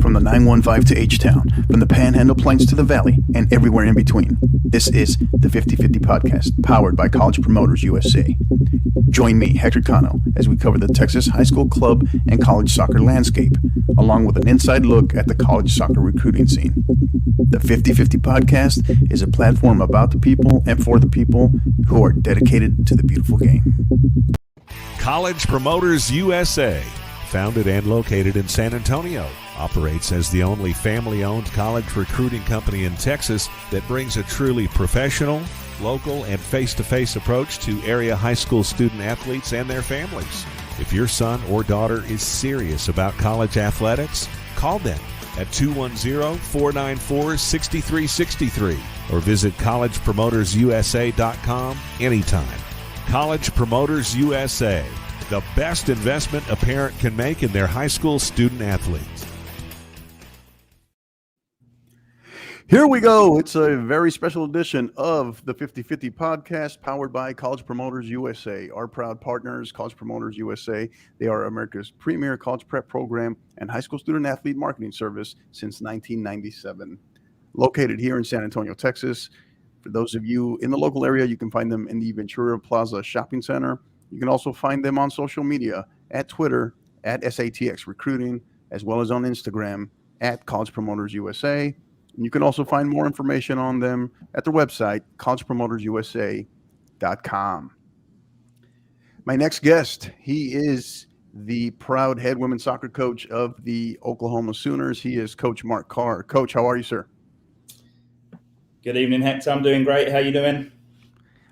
from the 915 to H-Town, from the Panhandle Plains to the Valley, and everywhere in between. This is the 50/50 Podcast, powered by College Promoters USA. Join me, Hector Cano, as we cover the Texas high school club and college soccer landscape, along with an inside look at the college soccer recruiting scene. The 50/50 Podcast is a platform about the people and for the people who are dedicated to the beautiful game. College Promoters USA, founded and located in San Antonio, operates as the only family-owned college recruiting company in Texas that brings a truly professional, local, and face-to-face approach to area high school student athletes and their families. If your son or daughter is serious about college athletics, call them at 210-494-6363 or visit collegepromotersusa.com anytime. College Promoters USA, the best investment a parent can make in their high school student athletes. Here we go. It's a very special edition of the 50/50 Podcast, powered by College Promoters USA. Our proud partners, College Promoters USA. They are America's premier college prep program and high school student athlete marketing service since 1997. Located here in San Antonio, Texas. For those of you in the local area, you can find them in the Ventura Plaza Shopping Center. You can also find them on social media at Twitter, at SATX Recruiting, as well as on Instagram at College Promoters USA. And you can also find more information on them at their website, collegepromotersusa.com. My next guest, he is the proud head women's soccer coach of the Oklahoma Sooners. He is Coach Mark Carr. Coach, how are you, sir? Good evening, Hector. I'm doing great. How you doing?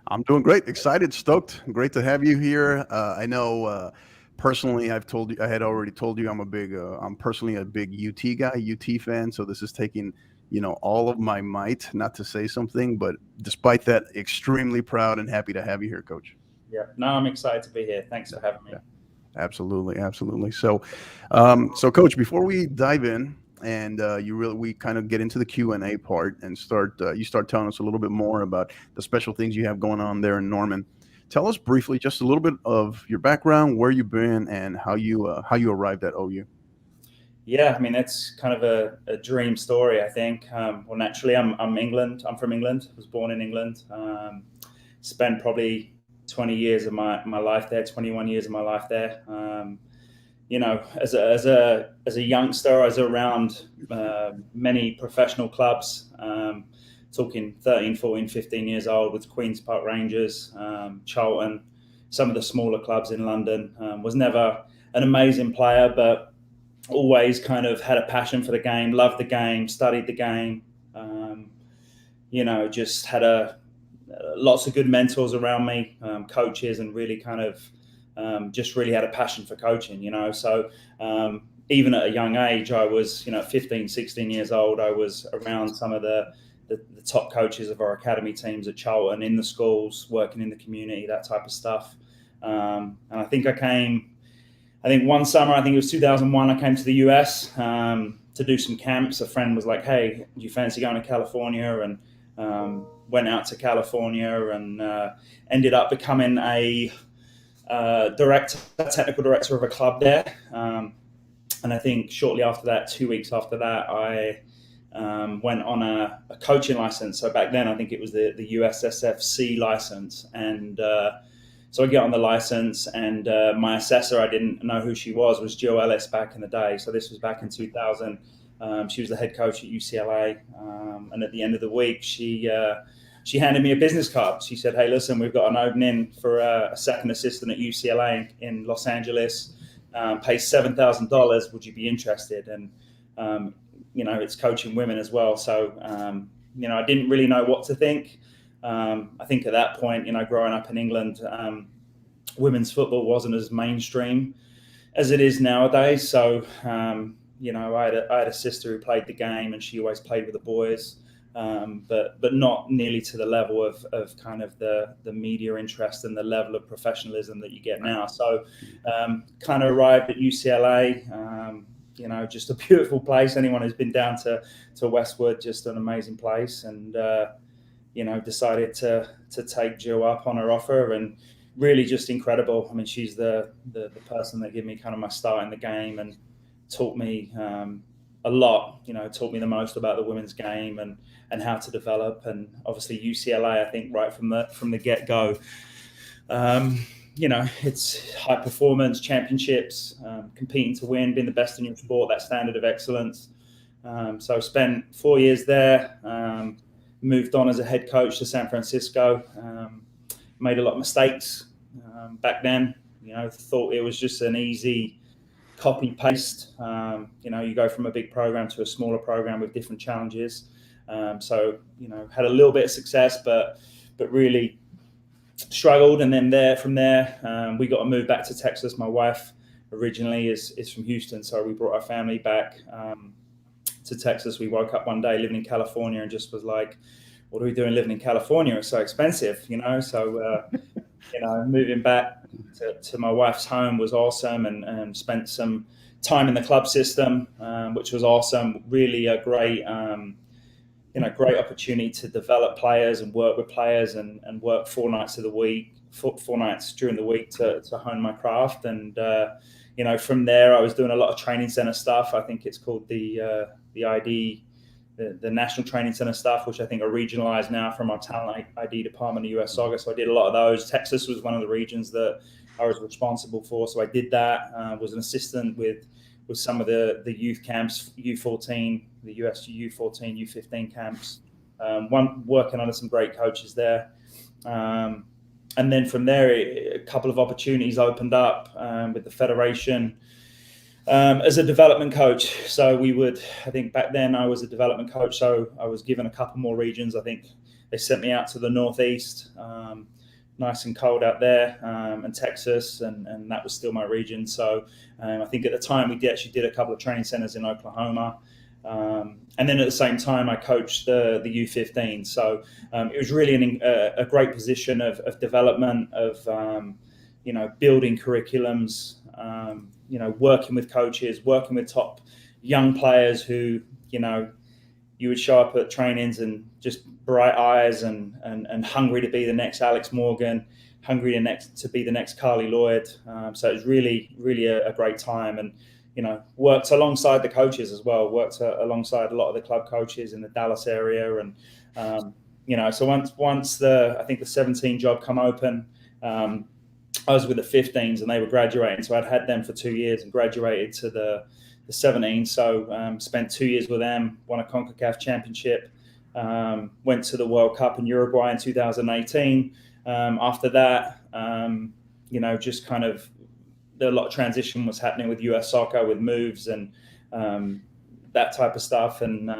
I'm doing great. Excited, stoked. Great to have you here. I know personally, I had already told you I'm personally a big UT guy, UT fan. So this is taking, all of my might, not to say something, but despite that, extremely proud and happy to have you here, Coach. Yeah, no, I'm excited to be here. Thanks for having me. Yeah, absolutely. So, Coach, before we dive in, and we kind of get into the Q&A part and you start telling us a little bit more about the special things you have going on there in Norman. Tell us briefly just a little bit of your background, where you've been, and how you arrived at OU. Yeah, I mean, that's kind of a dream story, I think. Well, naturally, I'm from England. I was born in England. Spent probably 20 years of my life there, 21 years of my life there. As a youngster, I was around many professional clubs, talking 13, 14, 15 years old with Queen's Park Rangers, Charlton, some of the smaller clubs in London. Was never an amazing player, but always kind of had a passion for the game, loved the game, studied the game. Just had lots of good mentors around me, coaches, and really kind of just really had a passion for coaching, So even at a young age, I was, 15, 16 years old, I was around some of the top coaches of our academy teams at Charlton, in the schools, working in the community, that type of stuff. And I think one summer, it was 2001, I came to the US to do some camps. A friend was like, hey, do you fancy going to California? And went out to California and ended up becoming a technical director of a club there. And I think shortly after that, 2 weeks after that, I went on a coaching license. So back then, I think it was the USSFC license. And so I get on the license, and my assessor, I didn't know who she was Jill Ellis back in the day. So this was back in 2000. She was the head coach at UCLA. And at the end of the week, she handed me a business card. She said, hey, listen, we've got an opening for a second assistant at UCLA in Los Angeles, pays $7,000. Would you be interested? And, it's coaching women as well. So, I didn't really know what to think. I think at that point, growing up in England, women's football wasn't as mainstream as it is nowadays. So, I had a sister who played the game, and she always played with the boys. But not nearly to the level of kind of the media interest and the level of professionalism that you get now. So kind of arrived at UCLA, just a beautiful place. Anyone who's been down to Westwood, just an amazing place. And, decided to take Jill up on her offer, and really just incredible. I mean, she's the person that gave me kind of my start in the game and taught me, a lot. Taught me the most about the women's game and how to develop. And obviously UCLA, I think right from the get go. It's high performance, championships, competing to win, being the best in your sport, that standard of excellence. So I spent 4 years there, moved on as a head coach to San Francisco, made a lot of mistakes back then. Thought it was just an easy copy paste. You go from a big program to a smaller program with different challenges. So had a little bit of success, but really struggled. And then from there, we got to move back to Texas. My wife originally is from Houston, so we brought our family back to Texas. We woke up one day living in California and just was like, what are we doing living in California? It's so expensive, So, moving back to my wife's home was awesome, and spent some time in the club system, which was awesome. Really a great, great opportunity to develop players and work with players and work 4 nights of the week, 4 nights during the week to hone my craft. And, from there, I was doing a lot of training center stuff. I think it's called the National Training Center stuff, which I think are regionalized now from our talent ID department of WSOC. So I did a lot of those. Texas was one of the regions that I was responsible for. So I did that, was an assistant with some of the youth camps, U14, the US U14, U15 camps, working under some great coaches there. And then from there, a couple of opportunities opened up with the Federation as a development coach. So I think back then I was a development coach, so I was given a couple more regions. I think they sent me out to the Northeast, nice and cold out there, and Texas, and that was still my region. So I think at the time we actually did a couple of training centers in Oklahoma. And then at the same time, I coached the U15. So it was really a great position of development, of building curriculums, working with coaches, working with top young players who, you would show up at trainings and just bright eyes and hungry to be the next Alex Morgan, hungry to be the next Carly Lloyd. So it was really, really a great time. And worked alongside the coaches as well, alongside a lot of the club coaches in the Dallas area. And, so once I think the 17 job come open, I was with the 15s and they were graduating. So I'd had them for 2 years and graduated to the 17. So spent 2 years with them, won a CONCACAF championship, went to the World Cup in Uruguay in 2018. After that, just kind of, a lot of transition was happening with US soccer, with moves and that type of stuff. And,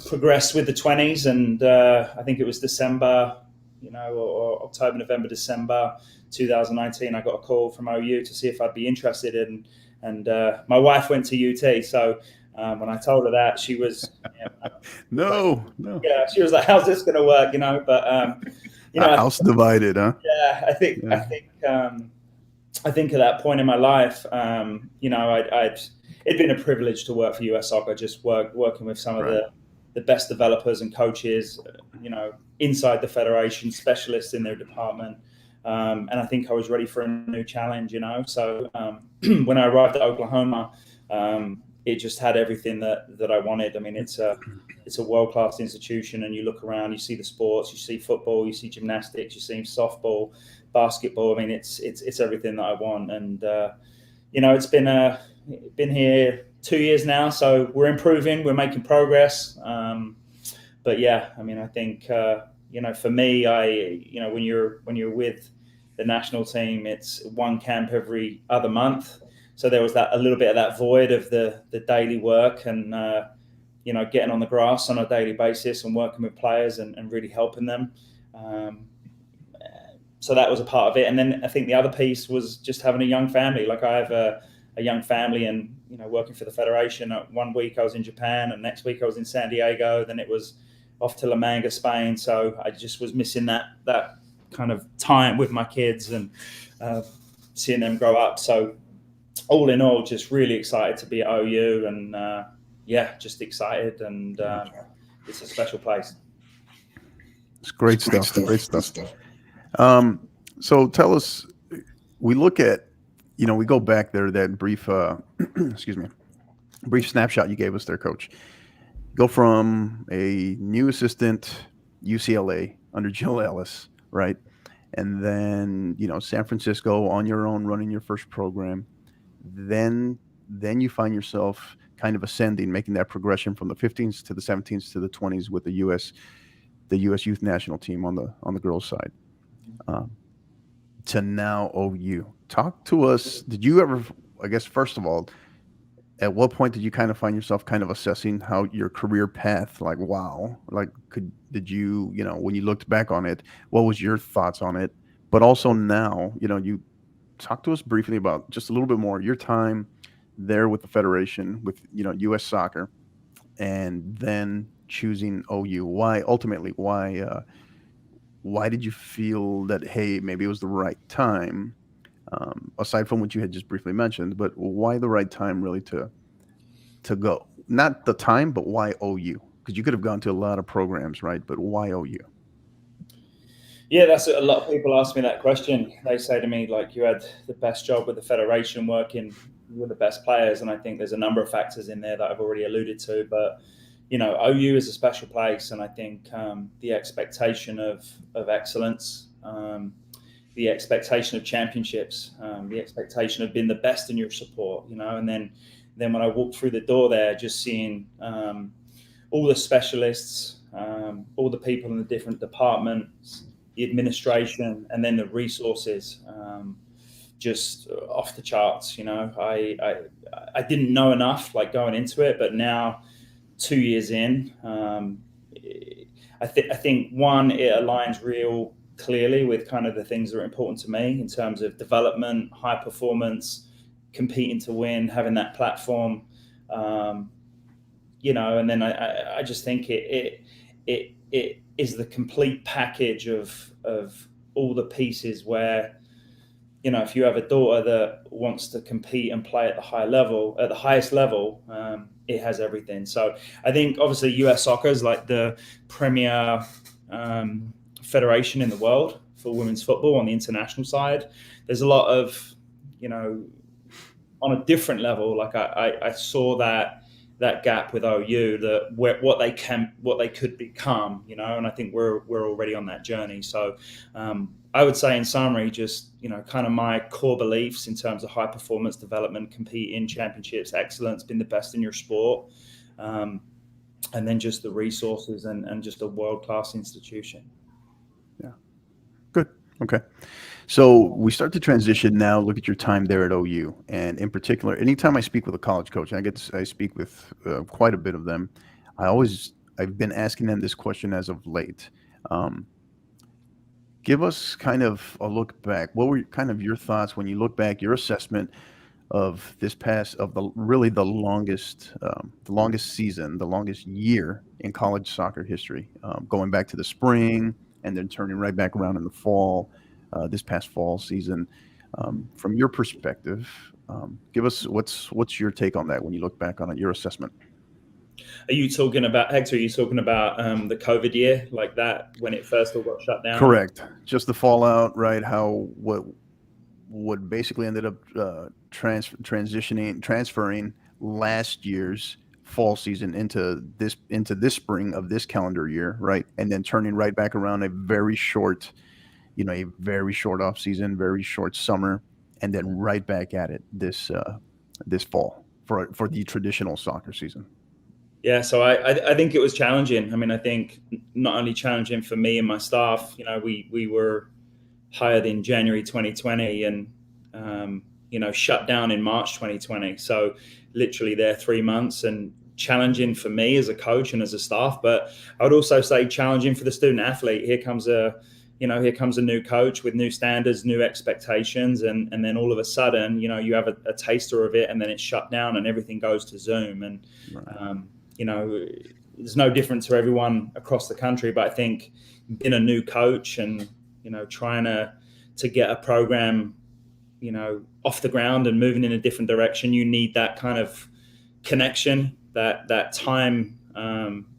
progressed with the 20s. And I think it was December, or October, November, December 2019, I got a call from OU to see if I'd be interested in. And my wife went to UT. So when I told her that, she was, no. Yeah, she was like, how's this going to work? But, house divided, huh? Yeah, I think at that point in my life, it'd been a privilege to work for US Soccer, just working with some of the best developers and coaches, inside the federation, specialists in their department. And I think I was ready for a new challenge, So when I arrived at Oklahoma, it just had everything that I wanted. I mean, it's a world-class institution, and you look around, you see the sports, you see football, you see gymnastics, you see softball, basketball. I mean, it's everything that I want. And, it's been here 2 years now, so we're improving, we're making progress. But yeah, I mean, I think, for me, when you're with the national team, it's one camp every other month. So there was a little bit of that void of the daily work and, getting on the grass on a daily basis and working with players and really helping them. So that was a part of it. And then I think the other piece was just having a young family. Like I have a young family and, working for the federation. 1 week I was in Japan and next week I was in San Diego. Then it was off to La Manga, Spain. So I just was missing that kind of time with my kids and seeing them grow up. So all in all, just really excited to be at OU and just excited. And it's a special place. It's great stuff. Great stuff. So tell us, we look at, we go back there, that brief, excuse me, brief snapshot you gave us there, Coach. Go from a new assistant, UCLA under Jill Ellis, right? And then, San Francisco on your own, running your first program. Then you find yourself kind of ascending, making that progression from the 15s to the 17s to the 20s with the U.S. youth national team on the girls' side. To now OU. Talk to us. Did you ever, I guess, first of all, at what point did you kind of find yourself kind of assessing how your career path, like, wow, like, did you, when you looked back on it, what was your thoughts on it? But also now, you talk to us briefly about just a little bit more your time there with the Federation, with, U.S. Soccer, and then choosing OU. Why did you feel that, hey, maybe it was the right time, aside from what you had just briefly mentioned, but why the right time really to go? Not the time, but why OU? Because you could have gone to a lot of programs, right? But why OU? Yeah, that's a lot of people ask me that question. They say to me, like, you had the best job with the Federation, working with the best players. And I think there's a number of factors in there that I've already alluded to. But, OU is a special place. And I think the expectation of excellence, the expectation of championships, the expectation of being the best in your support, and then when I walked through the door there, just seeing all the specialists, all the people in the different departments, the administration, and then the resources, just off the charts. I didn't know enough, like, going into it, but now 2 years in, I think one, it aligns real clearly with kind of the things that are important to me in terms of development, high performance, competing to win, having that platform, and then I just think it is the complete package of all the pieces where, if you have a daughter that wants to compete and play at the highest level, it has everything. So I think obviously US Soccer is like the premier federation in the world for women's football on the international side. There's a lot of, on a different level, like I saw that gap with OU, what they could become, and I think we're already on that journey. So I would say, in summary, just, kind of my core beliefs in terms of high performance development, compete in championships, excellence, being the best in your sport, and then just the resources and just a world-class institution. Yeah. Good. Okay. So we start to transition now. Look at your time there at OU, and in particular, anytime I speak with a college coach, and I speak with quite a bit of them, I've been asking them this question as of late. Give us kind of a look back. What were kind of your thoughts when you look back, your assessment of the longest season, the longest year in college soccer history, going back to the spring and then turning right back around in the fall, this past fall season. From your perspective, give us what's your take on that when you look back on it, your assessment? Are you talking about, Hector, the COVID year, like that, when it first all got shut down? Correct. Just the fallout, right? How what basically ended up transferring last year's fall season into this spring of this calendar year, right? And then turning right back around a very short off season, very short summer, and then right back at it this fall for the traditional soccer season. Yeah, so I think it was challenging. I mean, I think not only challenging for me and my staff. We were hired in January 2020 and shut down in March 2020. So literally there 3 months, and challenging for me as a coach and as a staff. But I would also say challenging for the student athlete. Here comes a new coach with new standards, new expectations, and then all of a sudden, you have a taster of it, and then it's shut down and everything goes to Zoom. And right. There's no difference for everyone across the country, but I think being a new coach and, trying to get a program, off the ground and moving in a different direction, you need that kind of connection, that time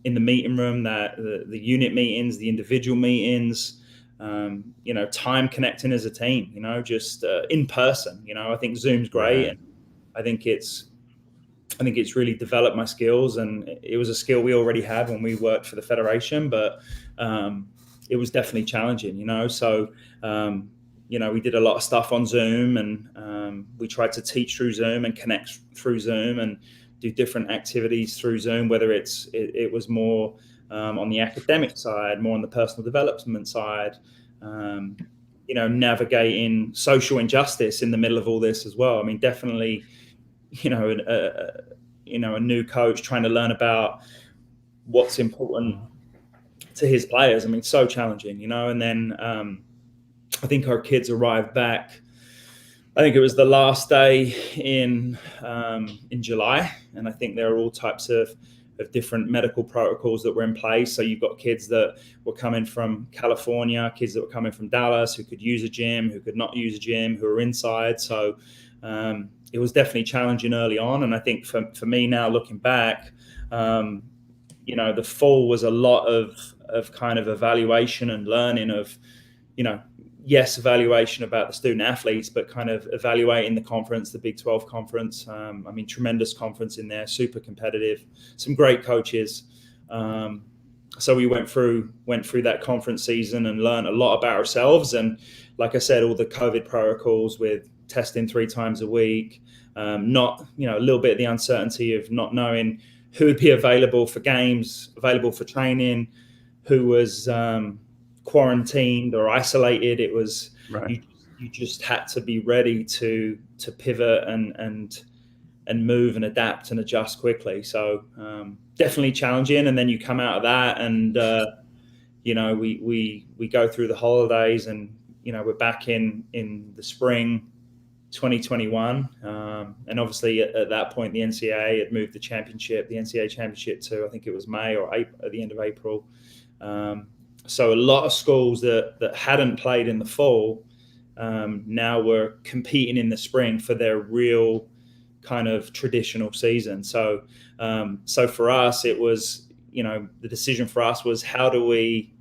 in the meeting room, that the unit meetings, the individual meetings, time connecting as a team, just in person. I think Zoom's great. And I think it's I think it's really developed my skills, and it was a skill we already had when we worked for the federation, but it was definitely challenging, So, we did a lot of stuff on Zoom, and we tried to teach through Zoom and connect through Zoom and do different activities through Zoom, whether it was more on the academic side, more on the personal development side, navigating social injustice in the middle of all this as well. I mean, definitely, a new coach trying to learn about what's important to his players. I mean, so challenging, and then I think our kids arrived back. I think it was the last day in July, and I think there are all types of different medical protocols that were in place. So you've got kids that were coming from California, kids that were coming from Dallas, who could use a gym, who could not use a gym, who were inside. So it was definitely challenging early on. And I think for me now, looking back, the fall was a lot of kind of evaluation and learning of, yes, evaluation about the student athletes, but kind of evaluating the conference, the Big 12 conference. Tremendous conference in there, super competitive, some great coaches. So we went through that conference season and learned a lot about ourselves. And like I said, all the COVID protocols with testing 3 times a week, a little bit of the uncertainty of not knowing who would be available for games, available for training, who was quarantined or isolated. It was right. You just had to be ready to pivot and move and adapt and adjust quickly. So definitely challenging. And then you come out of that, and we go through the holidays, and we're back in the spring 2021, and obviously at that point the NCAA had moved the NCAA championship to, I think it was May or April, at the end of April. So a lot of schools that hadn't played in the fall now were competing in the spring for their real kind of traditional season. So for us, it was, the decision for us was how do we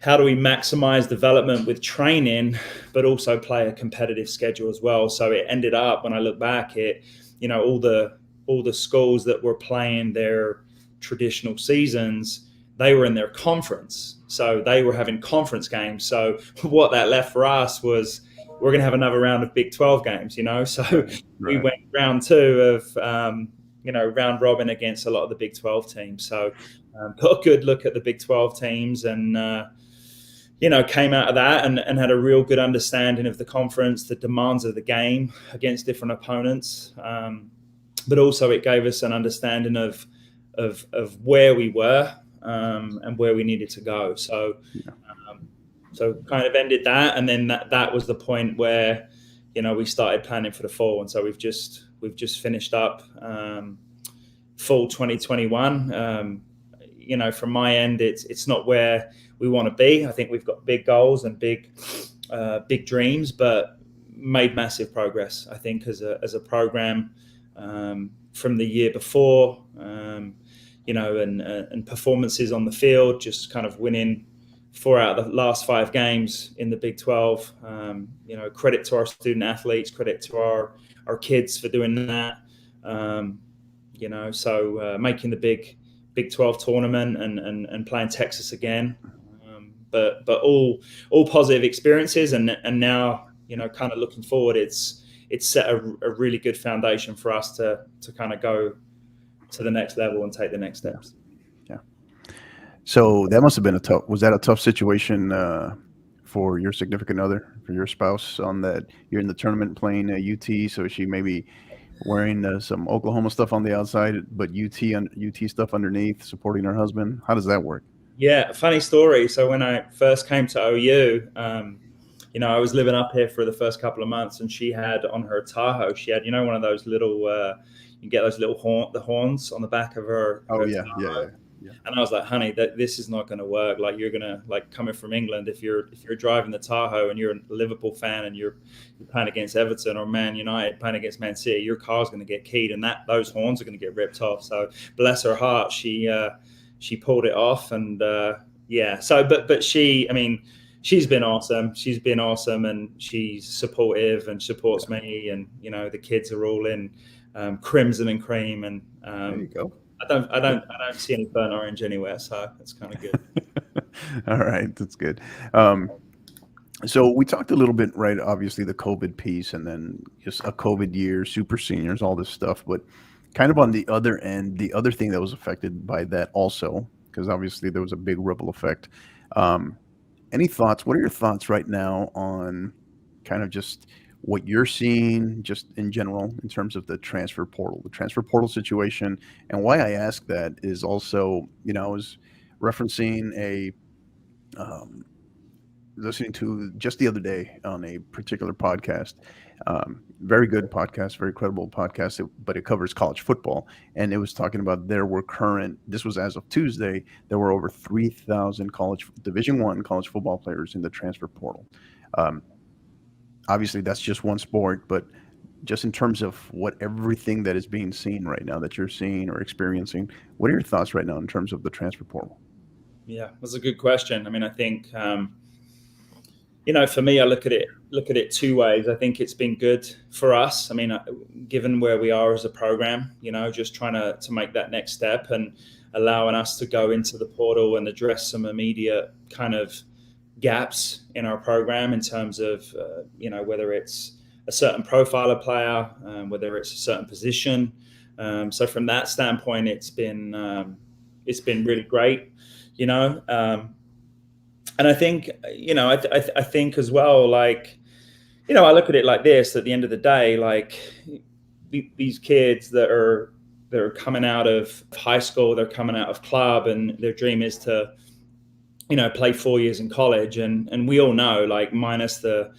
maximize development with training, but also play a competitive schedule as well. So it ended up, when I look back, all the schools that were playing their traditional seasons, they were in their conference. So they were having conference games. So what that left for us was, we're going to have another round of Big 12 games, So right. We went round 2 of, round robin against a lot of the Big 12 teams. So got a good look at the Big 12 teams, and, came out of that and had a real good understanding of the conference, the demands of the game against different opponents. But also it gave us an understanding of where we were, and where we needed to go. So, so kind of ended that, and then that was the point where, we started planning for the fall, and so we've just finished up fall 2021. From my end, it's not where we want to be. I think we've got big goals and big dreams, but made massive progress, I think, as a program from the year before. And performances on the field, just kind of winning 4 out of the last 5 games in the Big 12. Credit to our student athletes, credit to our kids for doing that. Making the Big 12 tournament and playing Texas again. But all positive experiences, and now, kind of looking forward, it's set a really good foundation for us to kind of go to the next level and take the next steps. Yeah. So that must have been was that a tough situation for your significant other, for your spouse, on that you're in the tournament playing UT, so she may be wearing some Oklahoma stuff on the outside, but UT stuff underneath, supporting her husband? How does that work? Yeah, funny story. So when I first came to OU, I was living up here for the first couple of months, and she had on her Tahoe, she had, one of those little, you get those little horns on the back of her. Oh, her yeah, Tahoe. Yeah. And I was like, honey, this is not going to work. Like, you're going to, like, coming from England, if you're driving the Tahoe and you're a Liverpool fan and you're playing against Everton or Man United playing against Man City, your car's going to get keyed, and those horns are going to get ripped off. So bless her heart, she pulled it off, and So, but she, she's been awesome. She's been awesome, and she's supportive and supports me, and the kids are all in crimson and cream, and There you go. I don't see any burnt orange anywhere, so that's kind of good. All right, that's good. So we talked a little bit, right? Obviously, the COVID piece, and then just a COVID year, super seniors, all this stuff. But kind of on the other end, the other thing that was affected by that also, because obviously there was a big ripple effect. Any thoughts? What are your thoughts right now on kind of just what you're seeing, just in general, in terms of the transfer portal situation? And why I ask that is also, I was referencing listening to just the other day on a particular podcast, very good podcast, very credible podcast, but it covers college football. And it was talking about this was as of Tuesday, there were over 3,000 Division I college football players in the transfer portal. Obviously, that's just one sport, but just in terms of everything that is being seen right now, that you're seeing or experiencing, what are your thoughts right now in terms of the transfer portal? Yeah, that's a good question. I mean, I think, for me, I look at it two ways. I think it's been good for us. I mean, given where we are as a program, just trying to make that next step and allowing us to go into the portal and address some immediate kind of gaps in our program in terms of, whether it's a certain profile of player, whether it's a certain position. So from that standpoint, it's been really great, and I think, I think as well, like, I look at it like this: at the end of the day, like these kids that are coming out of high school, they're coming out of club, and their dream is to, play 4 years in college. And we all know, like, minus the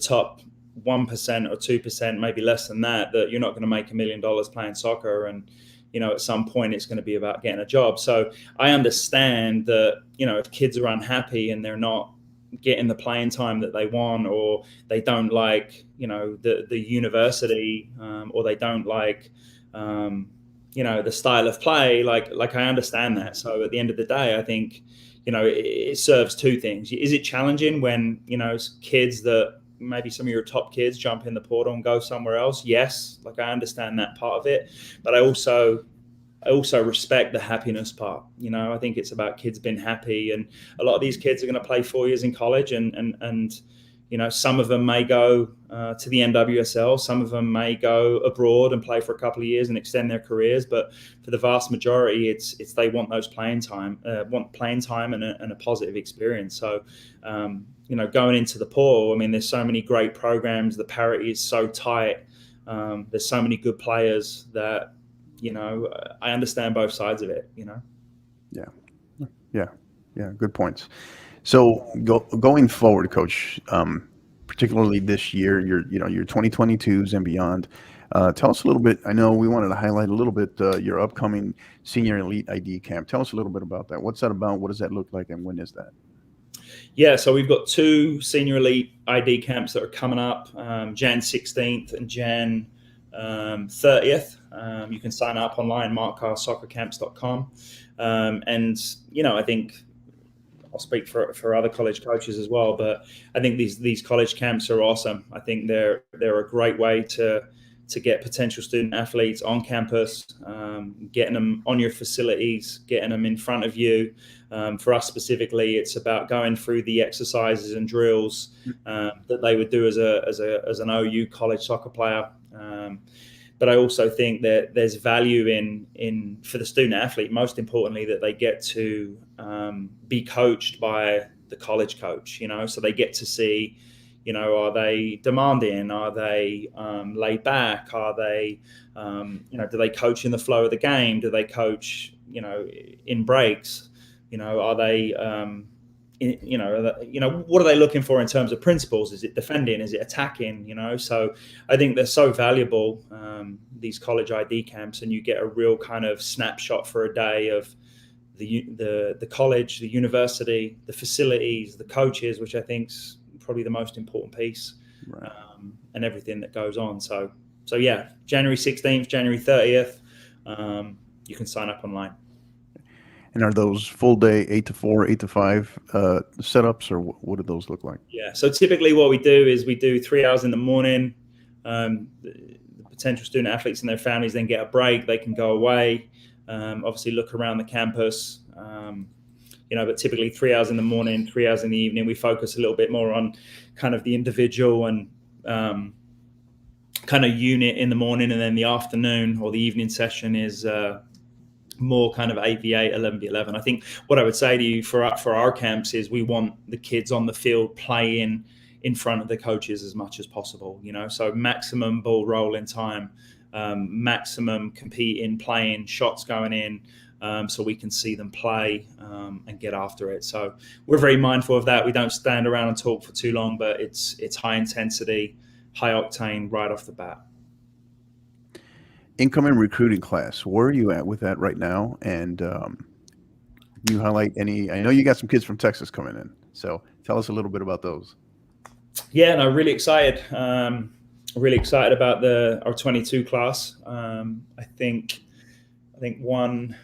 top 1% or 2%, maybe less than that you're not going to make $1 million playing soccer. And, at some point it's going to be about getting a job. So I understand that, if kids are unhappy and they're not getting the playing time that they want, or they don't like, the university, or they don't like, the style of play, like I understand that. So at the end of the day, I think, it serves two things. Is it challenging when, kids that maybe some of your top kids jump in the portal and go somewhere else? Yes. Like, I understand that part of it, but I also respect the happiness part. I think it's about kids being happy, and a lot of these kids are going to play 4 years in college, and some of them may go to the NWSL, some of them may go abroad and play for a couple of years and extend their careers. But for the vast majority, it's they want those playing time and a positive experience. So, going into the portal, I mean, there's so many great programs. The parity is so tight. There's so many good players that, I understand both sides of it, Yeah. Good points. So going forward, Coach, particularly this year, your 2022s and beyond, tell us a little bit. I know we wanted to highlight a little bit your upcoming Senior Elite ID Camp. Tell us a little bit about that. What's that about? What does that look like, and when is that? Yeah, so we've got 2 Senior Elite ID camps that are coming up, Jan 16th and Jan 30th. You can sign up online, markcarsoccercamps.com. And, I think I'll speak for other college coaches as well, but I think these college camps are awesome. I think they're a great way to get potential student athletes on campus, getting them on your facilities, getting them in front of you. For us specifically, it's about going through the exercises and drills that they would do as an OU college soccer player. But I also think that there's value in for the student athlete, most importantly, that they get to be coached by the college coach, so they get to see, are they demanding? Are they laid back? Are they, do they coach in the flow of the game? Do they coach, in breaks? Are they, what are they looking for in terms of principles? Is it defending? Is it attacking? So I think they're so valuable, these college ID camps, and you get a real kind of snapshot for a day of the college, the university, the facilities, the coaches, which I think's probably the most important piece, right. And everything that goes on. So yeah, January 16th, January 30th, you can sign up online. And are those full day 8 to 4, 8 to 5 setups, or what do those look like? Yeah. So typically what we do is we do 3 hours in the morning. The potential student athletes and their families then get a break. They can go away, obviously look around the campus, but typically 3 hours in the morning, 3 hours in the evening. We focus a little bit more on kind of the individual and kind of unit in the morning, and then the afternoon or the evening session is more kind of 8v8, 11v11. I think what I would say to you for our camps is we want the kids on the field playing in front of the coaches as much as possible, so maximum ball rolling time, maximum competing, playing, shots going in, so we can see them play and get after it. So we're very mindful of that. We don't stand around and talk for too long, but it's high intensity, high octane right off the bat. Incoming recruiting class, where are you at with that right now? And you highlight any, I know you got some kids from Texas coming in, so tell us a little bit about those. Yeah, no, really excited. Really excited about our 22 class. I think one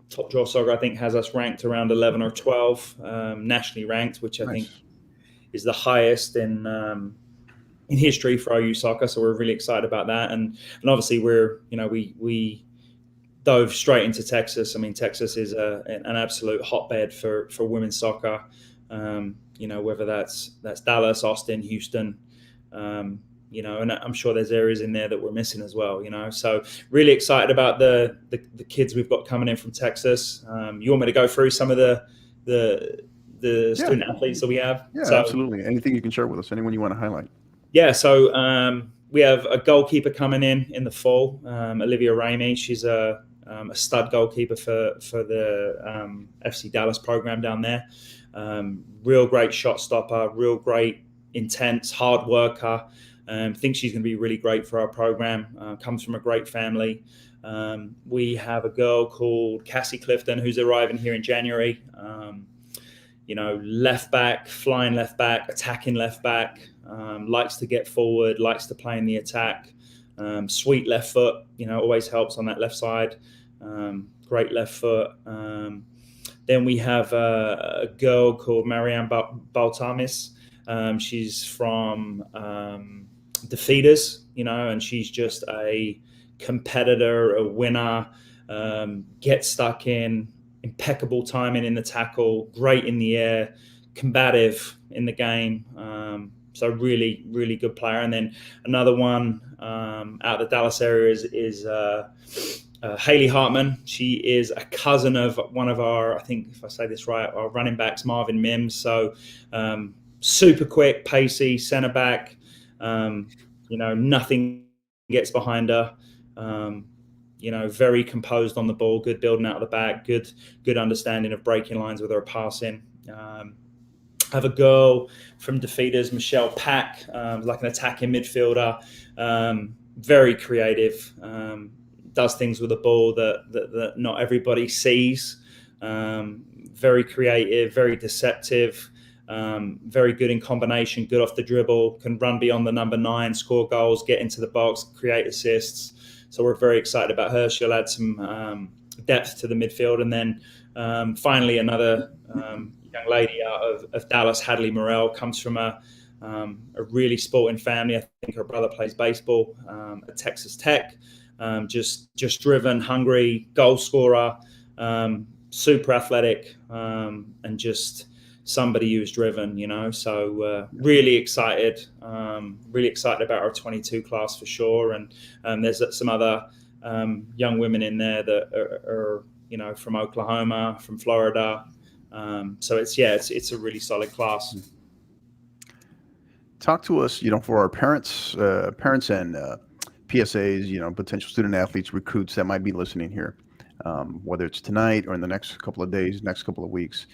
Top Draw Soccer, I think, has us ranked around 11 or 12, nationally ranked, which I think is the highest in history for OU soccer. So we're really excited about that. And obviously we dove straight into Texas. I mean, Texas is an absolute hotbed for women's soccer. Whether that's Dallas, Austin, Houston, and I'm sure there's areas in there that we're missing as well, so really excited about the kids we've got coming in from Texas. You want me to go through some of the student athletes that we have? Yeah, so, absolutely. Anything you can share with us, anyone you want to highlight? Yeah, so we have a goalkeeper coming in the fall, Olivia Ramey. She's a stud goalkeeper for the FC Dallas program down there. Real great shot stopper, real great, intense, hard worker. Think she's going to be really great for our program. Comes from a great family. We have a girl called Cassie Clifton who's arriving here in January. Left back, flying left back, attacking left back. Likes to get forward, likes to play in the attack. Sweet left foot, always helps on that left side. Great left foot. Then we have a girl called Marianne Baltamis. She's from the Feeders, and she's just a competitor, a winner, gets stuck in, impeccable timing in the tackle, great in the air, combative in the game. So really, really good player. And then another one out of the Dallas area is Hayley Hartman. She is a cousin of one of our, I think if I say this right, our running backs, Marvin Mims. So super quick, pacey, centre back. Nothing gets behind her. Very composed on the ball, good building out of the back, good understanding of breaking lines with her passing. I have a girl from Defeaters, Michelle Pack, like an attacking midfielder, very creative, does things with the ball that not everybody sees. Very creative, very deceptive, very good in combination, good off the dribble, can run beyond the number 9, score goals, get into the box, create assists. So we're very excited about her. She'll add some depth to the midfield. And then finally, another young lady out of Dallas, Hadley Morel, comes from a really sporting family. I think her brother plays baseball at Texas Tech. Just driven, hungry, goal scorer, super athletic, and just somebody who's driven, so really excited about our 22 class for sure. And there's some other young women in there that are from Oklahoma, from Florida. So it's a really solid class. Talk to us, for our parents and PSAs, potential student athletes, recruits that might be listening here, whether it's tonight or in the next couple of days, next couple of weeks.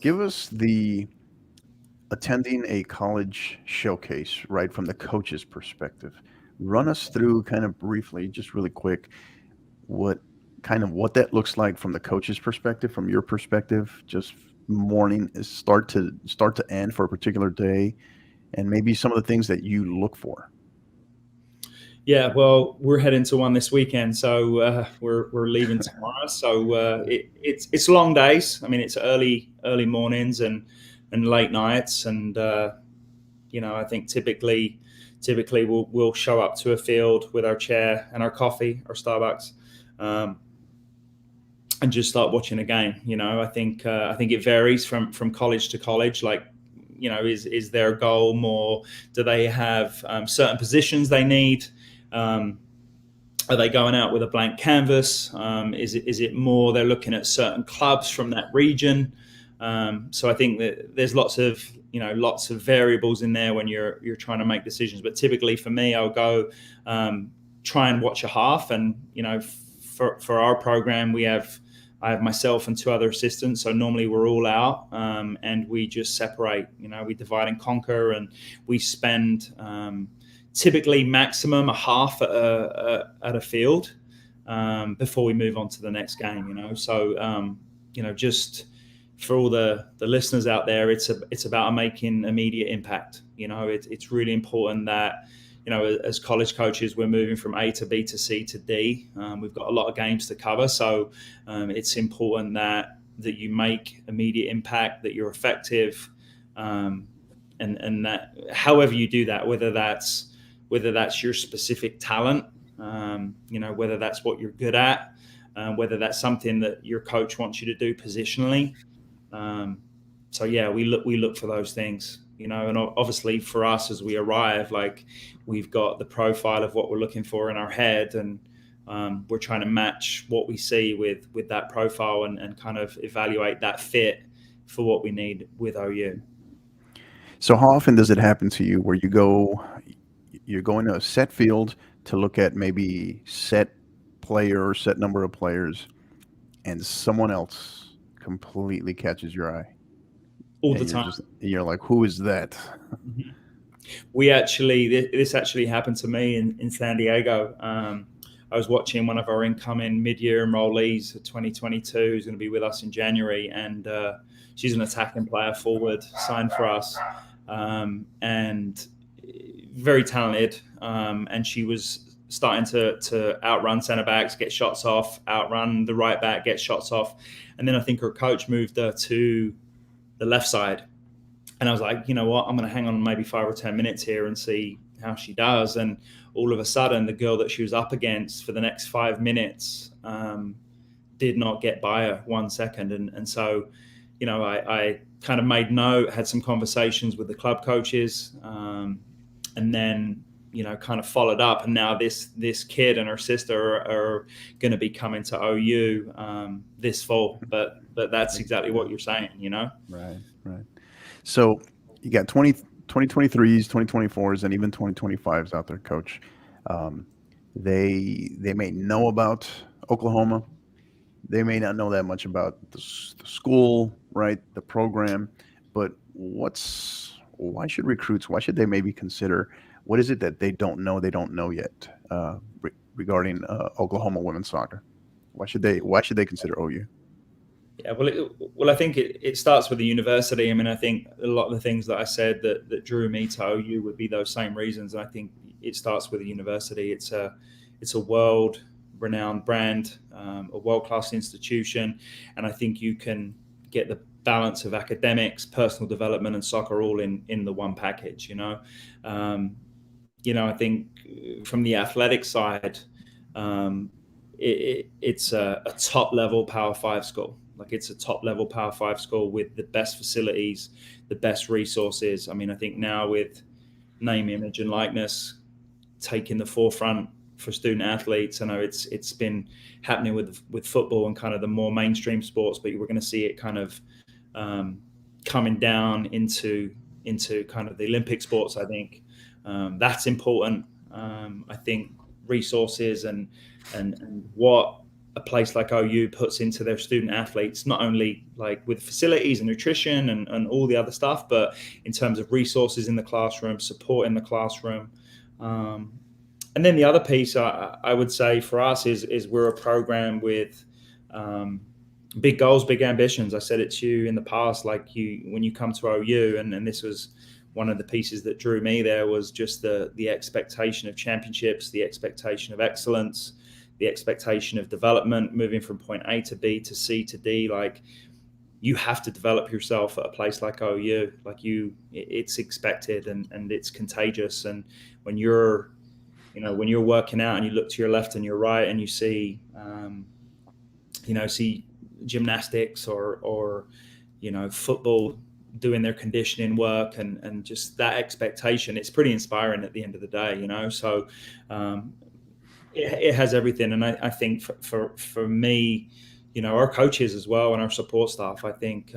Give us the attending a college showcase, right, from the coach's perspective. Run us through kind of briefly, just really quick, what that looks like from the coach's perspective, from your perspective, just morning, start to end for a particular day, and maybe some of the things that you look for. Yeah, well, we're heading to one this weekend, so we're leaving tomorrow. So it's long days. I mean, it's early mornings and late nights, and I think typically typically we'll show up to a field with our chair and our coffee, our Starbucks, and just start watching a game. I think it varies from college to college. Like, is their goal more? Do they have certain positions they need? Are they going out with a blank canvas? Is it more they're looking at certain clubs from that region? So I think that there's lots of variables in there when you're trying to make decisions. But typically for me, I'll go try and watch a half. And for our program, I have myself and 2 other assistants. So normally we're all out and we just separate. We divide and conquer, and we spend typically maximum a half at a field before we move on to the next game. So just for all the listeners out there, it's about making immediate impact. It's really important that as college coaches, we're moving from A to B to C to D. We've got a lot of games to cover, so it's important that you make immediate impact, that you're effective, and that however you do that, whether that's your specific talent, whether that's what you're good at, whether that's something that your coach wants you to do positionally. So yeah, we look for those things, and obviously for us as we arrive, like, we've got the profile of what we're looking for in our head, and we're trying to match what we see with that profile and kind of evaluate that fit for what we need with OU. So how often does it happen to you where you're going to a set field to look at maybe set player or set number of players, and someone else completely catches your eye? All the time. You're like, who is that? Mm-hmm. This actually happened to me in San Diego. I was watching one of our incoming mid-year enrollees for 2022, who's going to be with us in January, and she's an attacking player, forward, signed for us, and very talented. And she was starting to outrun centre backs, get shots off, outrun the right back, get shots off, and then I think her coach moved her to the left side. And I was like, you know what, I'm going to hang on maybe 5 or 10 minutes here and see how she does. And all of a sudden, the girl that she was up against for the next 5 minutes did not get by her 1 second. And so, I kind of made note, had some conversations with the club coaches, and then, kind of followed up. And now this kid and her sister are going to be coming to OU this fall. But that's exactly what you're saying, Right. So you got 2023s, 2024s, and even 2025s out there, Coach. They may know about Oklahoma. They may not know that much about the school, right? The program. But why should they maybe consider, what is it that they don't know yet regarding Oklahoma women's soccer? Why should they consider OU? Yeah, well, I think it starts with the university. I mean, I think a lot of the things that I said that drew me to OU would be those same reasons. And I think it starts with the university. It's a world-renowned brand, a world-class institution, and I think you can get the balance of academics, personal development, and soccer all in the one package. I think from the athletic side, it's a top-level Power 5 school. Like, it's a top-level Power 5 school with the best facilities, the best resources. I mean, I think now with name, image, and likeness taking the forefront for student athletes, I know it's been happening with football and kind of the more mainstream sports, but we're going to see it kind of coming down into kind of the Olympic sports. I think that's important. I think resources and what a place like OU puts into their student athletes, not only like with facilities and nutrition and all the other stuff, but in terms of resources in the classroom, support in the classroom. And then the other piece I would say for us is we're a program with big goals, big ambitions. I said it to you in the past, like when you come to OU, and this was one of the pieces that drew me there, was just the expectation of championships, the expectation of excellence, the expectation of development, moving from point A to B to C to D. Like, you have to develop yourself at a place like OU. Like it's expected and it's contagious. And when you're working out and you look to your left and your right and you see, see gymnastics or football doing their conditioning work and just that expectation, it's pretty inspiring at the end of the day, So it has everything. And I think for me, our coaches as well and our support staff, I think,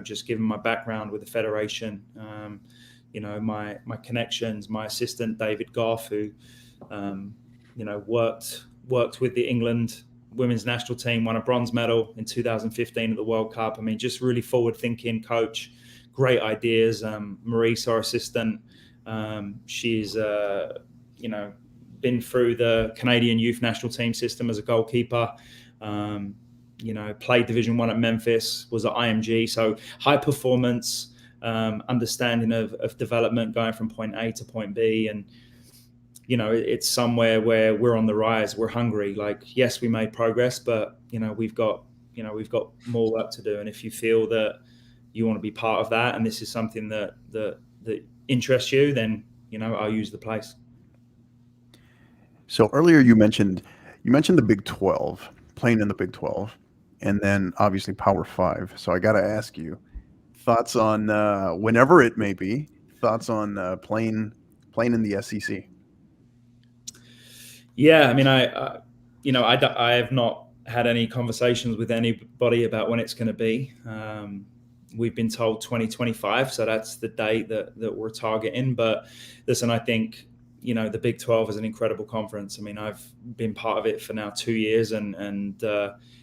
just given my background with the Federation, my connections, my assistant, David Goff, who, worked with the England women's national team, won a bronze medal in 2015 at the World Cup. I mean, just really forward-thinking coach, great ideas. Maurice, our assistant, she's, been through the Canadian youth national team system as a goalkeeper, played Division 1 at Memphis, was at IMG. So high performance, understanding of development, going from point A to point B. And, it's somewhere where we're on the rise. We're hungry. Like, yes, we made progress, but, we've got more work to do. And if you feel that you want to be part of that, and this is something that interests you, then, I'll use the place. So earlier you mentioned the Big 12, playing in the Big 12, and then obviously Power 5. So I got to ask you, thoughts on whenever it may be, thoughts on playing in the SEC. Yeah, I mean, I have not had any conversations with anybody about when it's going to be. We've been told 2025, so that's the date that we're targeting. But listen, I think, the Big 12 is an incredible conference. I mean, I've been part of it for now 2 years, and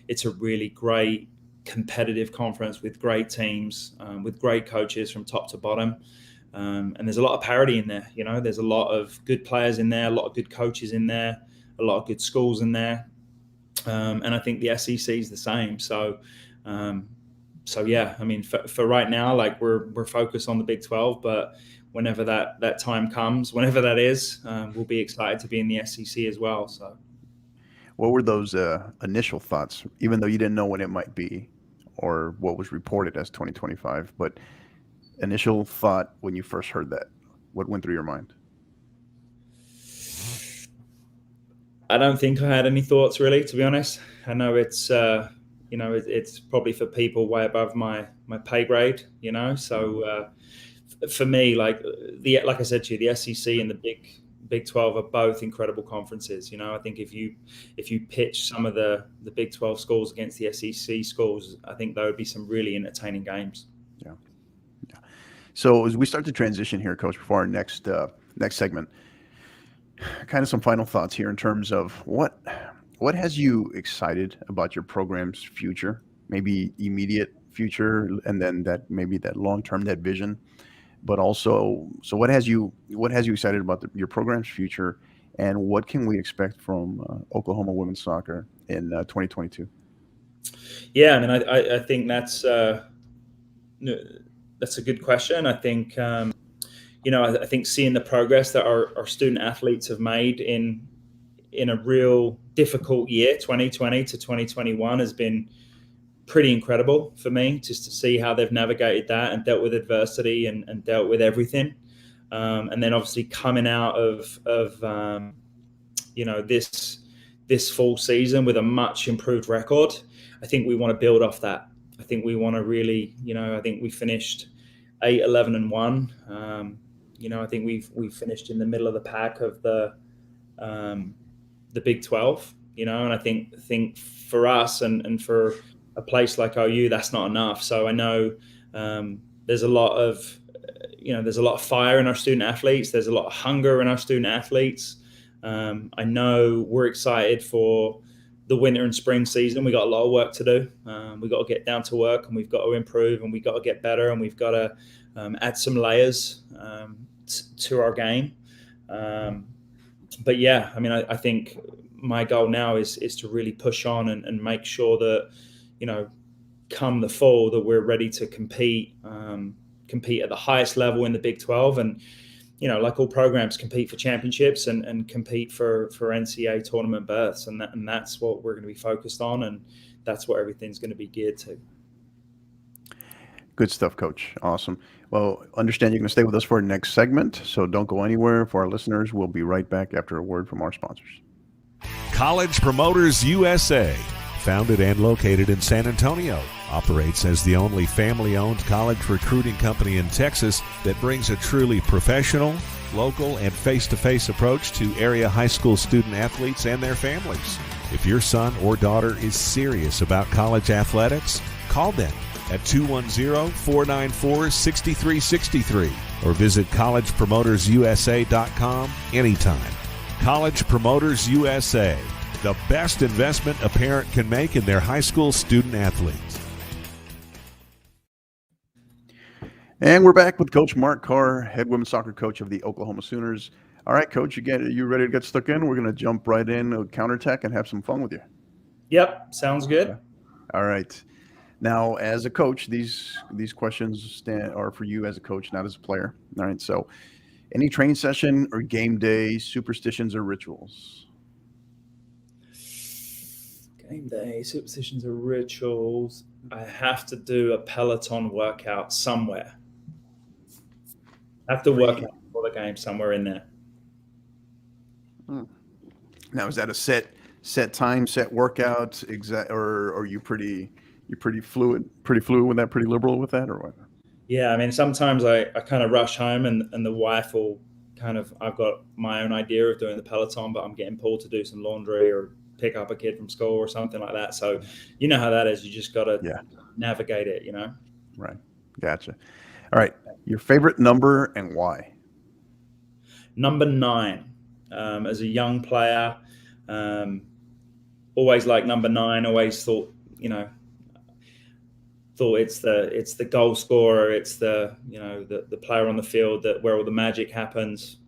it's a really great competitive conference with great teams, with great coaches from top to bottom. And there's a lot of parity in there. There's a lot of good players in there, a lot of good coaches in there, a lot of good schools in there. And I think the SEC is the same. So yeah, I mean, for right now, like we're focused on the Big 12, but whenever that time comes, whenever that is, we'll be excited to be in the SEC as well. So what were those initial thoughts, even though you didn't know when it might be or what was reported as 2025, but initial thought when you first heard that? What went through your mind? I don't think I had any thoughts, really, to be honest. I know it's it's probably for people way above my pay grade, So for me, like I said to you, the SEC and the Big 12 are both incredible conferences. I think if you pitch some of the Big 12 schools against the SEC schools, I think there would be some really entertaining games. Yeah. So as we start to transition here, Coach, before our next segment, kind of some final thoughts here in terms of what has you excited about your program's future, maybe immediate future, and then that long-term, that vision, but also, so what has you excited about your program's future, and what can we expect from Oklahoma women's soccer in 2022? Yeah, I mean, I think that's a good question. I think, I think seeing the progress that our student athletes have made in a real difficult year, 2020 to 2021, has been pretty incredible for me, just to see how they've navigated that and dealt with adversity and dealt with everything. And then obviously coming out of this full season with a much improved record, I think we want to build off that. I think we want to really, I think we finished 8-11-1. I think we've finished in the middle of the pack of the Big 12. And I think for us and for a place like OU, that's not enough. So I know there's a lot of fire in our student athletes. There's a lot of hunger in our student athletes. I know we're excited for the winter and spring season. We got a lot of work to do. We got to get down to work, and we've got to improve, and we've got to get better, and we've got to add some layers to our game. But yeah, I mean, I think my goal now is to really push on and make sure that, come the fall, that we're ready to compete at the highest level in the Big 12. And, like all programs, compete for championships and compete for NCAA tournament berths. And that's what we're going to be focused on. And that's what everything's going to be geared to. Good stuff, Coach. Awesome. Well, understand you're going to stay with us for our next segment, so don't go anywhere. For our listeners, we'll be right back after a word from our sponsors. College Promoters USA, founded and located in San Antonio, operates as the only family-owned college recruiting company in Texas that brings a truly professional, local, and face-to-face approach to area high school student athletes and their families. If your son or daughter is serious about college athletics, call them at 210-494-6363 or visit collegepromotersusa.com anytime. College Promoters USA, the best investment a parent can make in their high school student athletes. And we're back with Coach Mark Carr, head women's soccer coach of the Oklahoma Sooners. All right, Coach, you ready to get stuck in? We're going to jump right in, counterattack, and have some fun with you. Yep, sounds good. Okay. All right. Now, as a coach, these questions are for you as a coach, not as a player. All right. So, any training session or game day, superstitions or rituals? Game day, superstitions or rituals. I have to do a Peloton workout somewhere. I have to work out before the game somewhere in there. Now, is that a set time, set workout, or are you pretty fluid with that, pretty liberal with that, or what? Yeah, I mean, sometimes I kind of rush home and the wife will I've got my own idea of doing the Peloton, but I'm getting pulled to do some laundry or pick up a kid from school or something like that. So you know how that is. You just got to navigate it, Right. Gotcha. All right. Your favorite number and why? Number 9. As a young player, always liked number 9, always thought it's the goal scorer, it's the the player on the field where all the magic happens.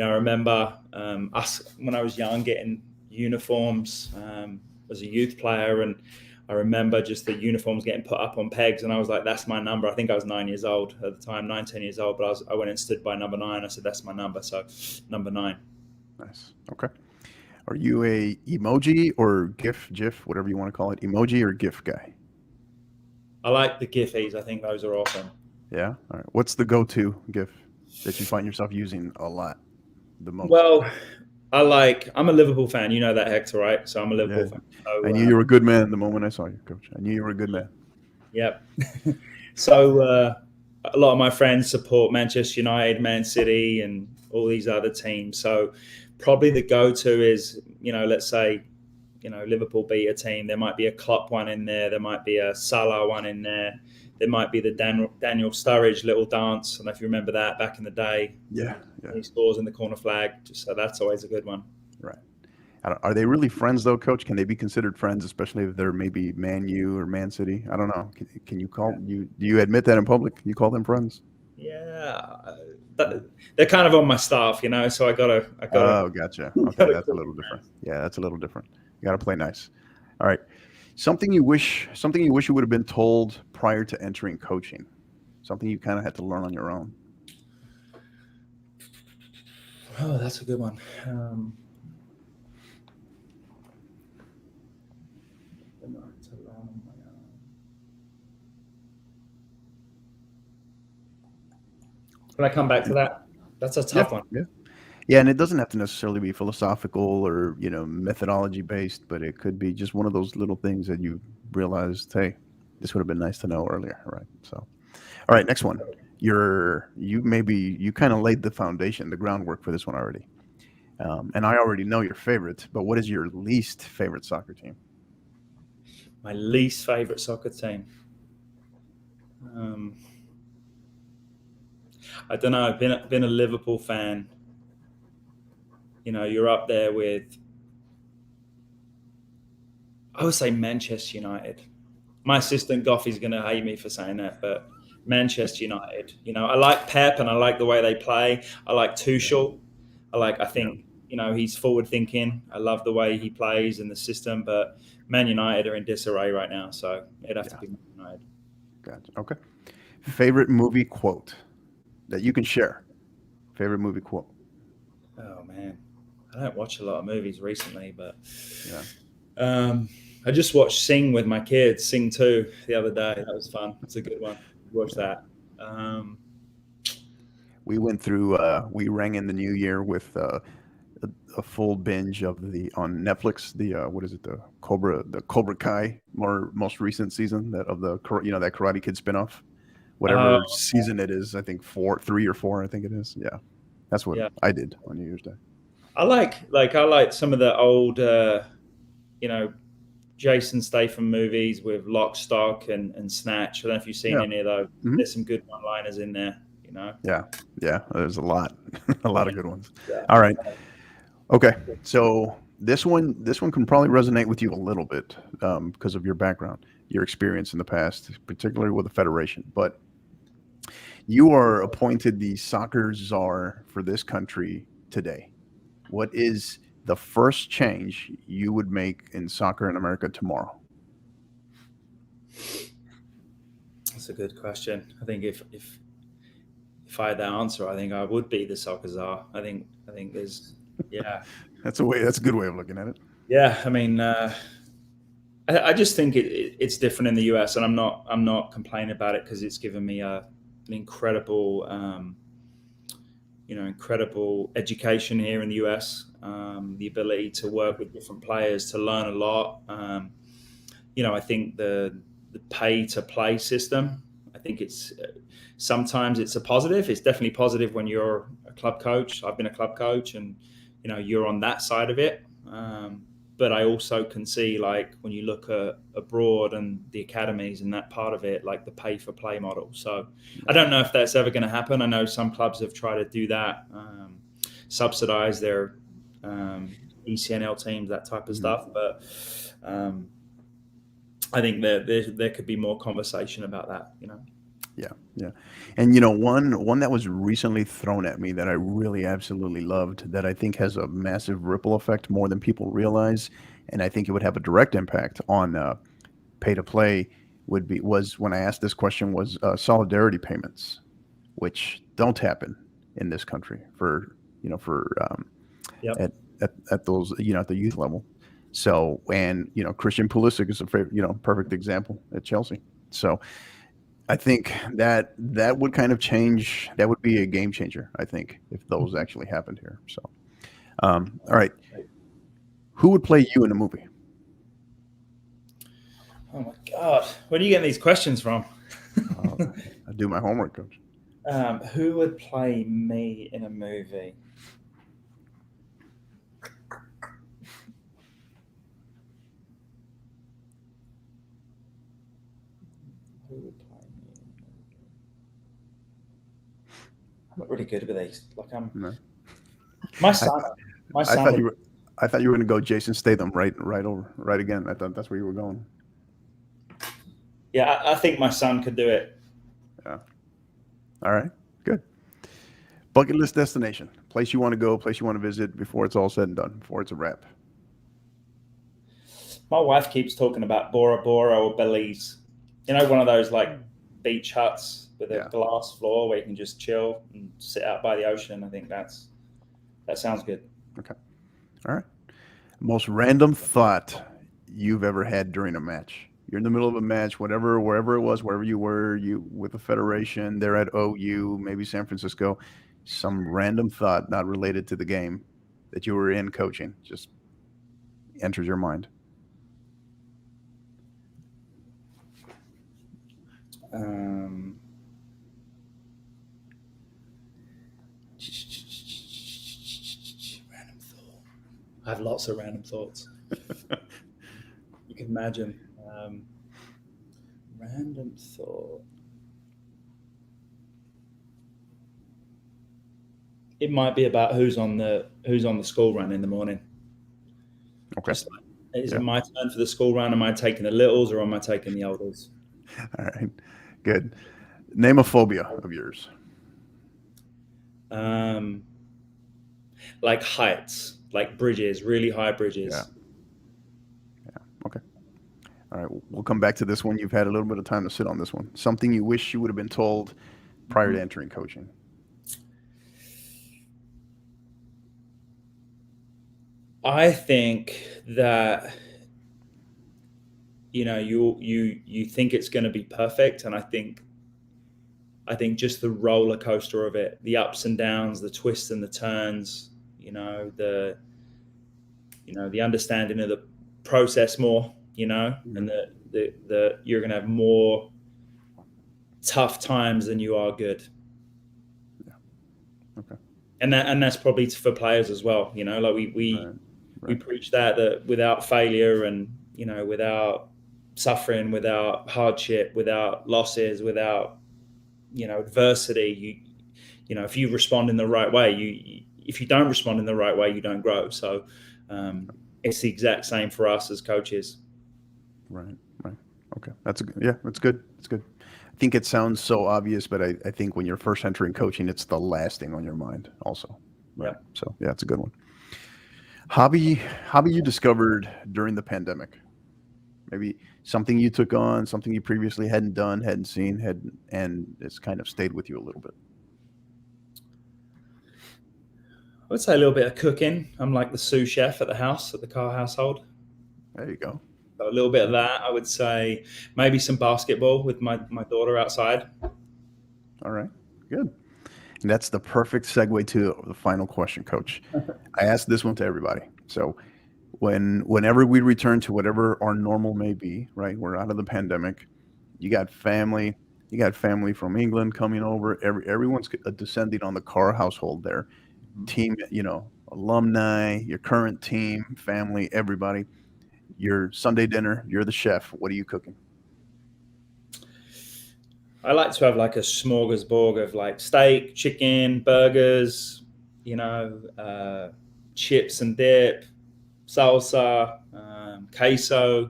I remember us when I was young getting uniforms as a youth player, and I remember just the uniforms getting put up on pegs, and I was like, that's my number. I think I was 9 years old at the time, 10 years old, but I went and stood by number 9. I said, that's my number. So number 9. Nice. Okay. Are you a emoji or GIF, whatever you want to call it, emoji or GIF guy? I like the GIFs. I think those are awesome. Yeah. All right. What's the go-to GIF that you find yourself using a lot, the most? Well, I'm a Liverpool fan. You know that, Hector, right? So I'm a Liverpool fan. So, I knew you were a good man the moment I saw you, Coach. I knew you were a good man. Yep. So a lot of my friends support Manchester United, Man City, and all these other teams. So probably the go-to is, let's say, Liverpool beat a team. There might be a Klopp one in there. There might be a Salah one in there. There might be the Daniel Sturridge little dance. I don't know if you remember that back in the day. Yeah. He scores in the corner flag. So that's always a good one. Right. Are they really friends, though, Coach? Can they be considered friends, especially if they're maybe Man U or Man City? I don't know. Can you call do you admit that in public? You call them friends? Yeah. They're kind of on my staff, so I gotta. Oh, gotcha. Okay, that's a little different. Yeah, that's a little different. You got to play nice. All right. Something you wish you would have been told prior to entering coaching. Something you kind of had to learn on your own. Oh, that's a good one. Can I come back to that? That's a tough one. Yeah, and it doesn't have to necessarily be philosophical or, methodology based, but it could be just one of those little things that you realized, hey, this would have been nice to know earlier, right? So, all right, next one. You kind of laid the foundation, the groundwork for this one already. And I already know your favorite, but what is your least favorite soccer team? My least favorite soccer team. I don't know. I've been a Liverpool fan. You're up there with, I would say, Manchester United. My assistant Goffy's going to hate me for saying that, but Manchester United. I like Pep and I like the way they play. I like Tuchel. I think he's forward thinking. I love the way he plays and the system, but Man United are in disarray right now, so it'd have to be Man United. Gotcha. Okay. Favorite movie quote that you can share? Favorite movie quote? Oh man, I don't watch a lot of movies recently, but I just watched Sing with my kids, Sing 2, the other day. That was fun. It's a good one. Watch that. We went through. We rang in the new year with a full binge of on Netflix. What is it? The Cobra Kai, most recent season that Karate Kid spinoff. Whatever season it is, I think 3 or 4. I think it is. Yeah, that's what I did on New Year's Day. I like some of the old, Jason Statham movies with Lock, Stock, and Snatch. I don't know if you've seen any of those. Mm-hmm. There's some good one-liners in there. Yeah. There's a lot, of good ones. Yeah. All right. Okay. So this one can probably resonate with you a little bit because of your background, your experience in the past, particularly with the Federation. But you are appointed the soccer czar for this country today. What is the first change you would make in soccer in America tomorrow? That's a good question. I think if I had that answer, I think I would be the soccer czar. I think there's, that's a good way of looking at it. Yeah, I mean, I just think it's different in the US, and I'm not complaining about it because it's given me an incredible, incredible education here in the US. The ability to work with different players, to learn a lot. I think the pay to play system, I think sometimes it's a positive. It's definitely positive when you're a club coach. I've been a club coach, and you're on that side of it. But I also can see, like, when you look abroad and the academies and that part of it, like the pay for play model. So I don't know if that's ever going to happen. I know some clubs have tried to do that, subsidize their ECNL teams, that type of stuff. But I think there could be more conversation about that, Yeah. And, one that was recently thrown at me that I really absolutely loved, that I think has a massive ripple effect more than people realize, and I think it would have a direct impact on pay to play, was when I asked this question, was solidarity payments, which don't happen in this country at those, at the youth level. So, and, Christian Pulisic is a perfect example at Chelsea. So I think that would kind of change. That would be a game changer, I think, if those actually happened here. So, all right. Who would play you in a movie? Oh my God. Where do you get these questions from? I do my homework, Coach. Who would play me in a movie? Who would play me? I'm not really good with these. Like my son. I thought you were going to go Jason Statham right again. I thought that's where you were going. Yeah, I think my son could do it. Yeah. All right. Good. Bucket list destination. Place you want to go, place you want to visit before it's all said and done, before it's a wrap. My wife keeps talking about Bora Bora or Belize. One of those like beach huts with a glass floor where you can just chill and sit out by the ocean. I think that sounds good. Okay. All right. Most random thought you've ever had during a match. You're in the middle of a match, wherever it was, wherever you were, you with the Federation, they're at OU, maybe San Francisco, some random thought not related to the game that you were in coaching just enters your mind. Random thought. I have lots of random thoughts. You can imagine. Random thought. It might be about who's on the school run in the morning. Okay. Is it my turn for the school run? Am I taking the littles or am I taking the elders? All right. Good. Name a phobia of yours. Like heights, like bridges, really high bridges. Yeah. Okay. All right. We'll come back to this one. You've had a little bit of time to sit on this one. Something you wish you would have been told prior to entering coaching. I think that you think it's going to be perfect, and I think just the roller coaster of it, the ups and downs, the twists and the turns, the understanding of the process more, and the you're going to have more tough times than you are good. Yeah. Okay. And that's probably for players as well. Like we preach that without failure and, without suffering, without hardship, without losses, without, adversity, if you respond in the right way, if you don't respond in the right way, you don't grow. So it's the exact same for us as coaches. Right. Okay. That's good. It's good. I think it sounds so obvious, but I think when you're first entering coaching, it's the last thing on your mind also. Right. Yeah. So it's a good one. Hobby you discovered during the pandemic. Maybe something you took on, something you previously hadn't done, hadn't seen, and it's kind of stayed with you a little bit. I would say a little bit of cooking. I'm like the sous chef at the Carr household. There you go. So a little bit of that. I would say maybe some basketball with my daughter outside. All right, good. And that's the perfect segue to the final question, Coach. I asked this one to everybody. So whenever we return to whatever our normal may be, right? We're out of the pandemic. You got family from England coming over. Everyone's descending on the Carr household there. Team, alumni, your current team, family, everybody. Your Sunday dinner, you're the chef. What are you cooking? I like to have like a smorgasbord of like steak, chicken, burgers, chips and dip, salsa, queso.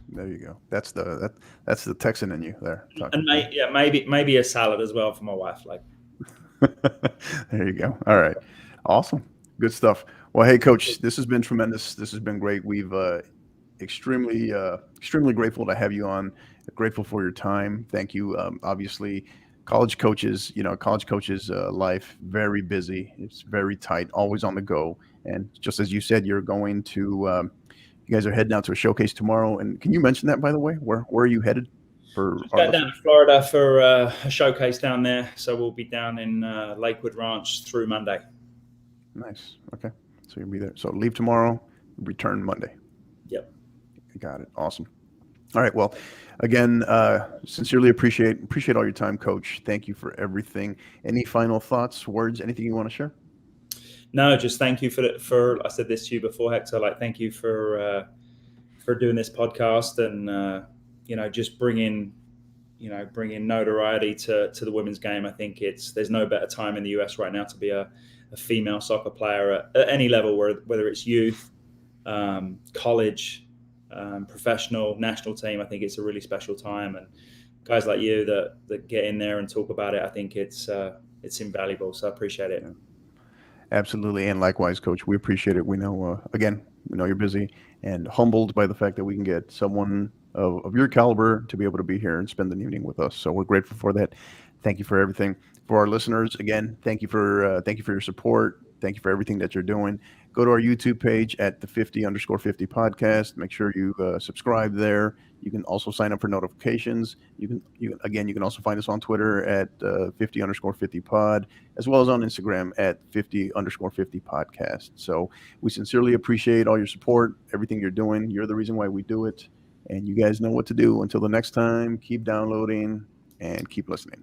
There you go. That's the Texan in you there. And maybe a salad as well for my wife. Like. There you go. All right. Awesome. Good stuff. Well, hey, Coach, this has been tremendous. This has been great. We've extremely grateful to have you on. Grateful for your time. Thank you. Obviously, college coaches, life, very busy. It's very tight, always on the go. And just as you said, you're going to, you guys are heading out to a showcase tomorrow. And can you mention that, by the way? Where are you headed? Down to Florida for a showcase down there. So we'll be down in Lakewood Ranch through Monday. Nice. Okay. So you'll be there. So leave tomorrow, return Monday. Yep. Got it. Awesome. All right. Well, again, sincerely appreciate all your time, Coach. Thank you for everything. Any final thoughts, words, anything you want to share? No, just thank you for I said this to you before, Hector. Like, thank you for doing this podcast and just bringing notoriety to the women's game. I think there's no better time in the US right now to be a female soccer player at any level, whether it's youth, college, professional, national team. I think it's a really special time, and guys like you that get in there and talk about it, I think it's invaluable. So I appreciate it. Absolutely, and likewise, Coach. We appreciate it. We know, you're busy and humbled by the fact that we can get someone of your caliber to be able to be here and spend the evening with us. So we're grateful for that. Thank you for everything. For our listeners, again, thank you for your support. Thank you for everything that you're doing. Go to our YouTube page at the 50_50 podcast. Make sure you subscribe there. You can also sign up for notifications. You can also find us on Twitter at 50_50 pod, as well as on Instagram at 50_50 podcast. So we sincerely appreciate all your support, everything you're doing. You're the reason why we do it. And you guys know what to do. Until the next time, keep downloading and keep listening.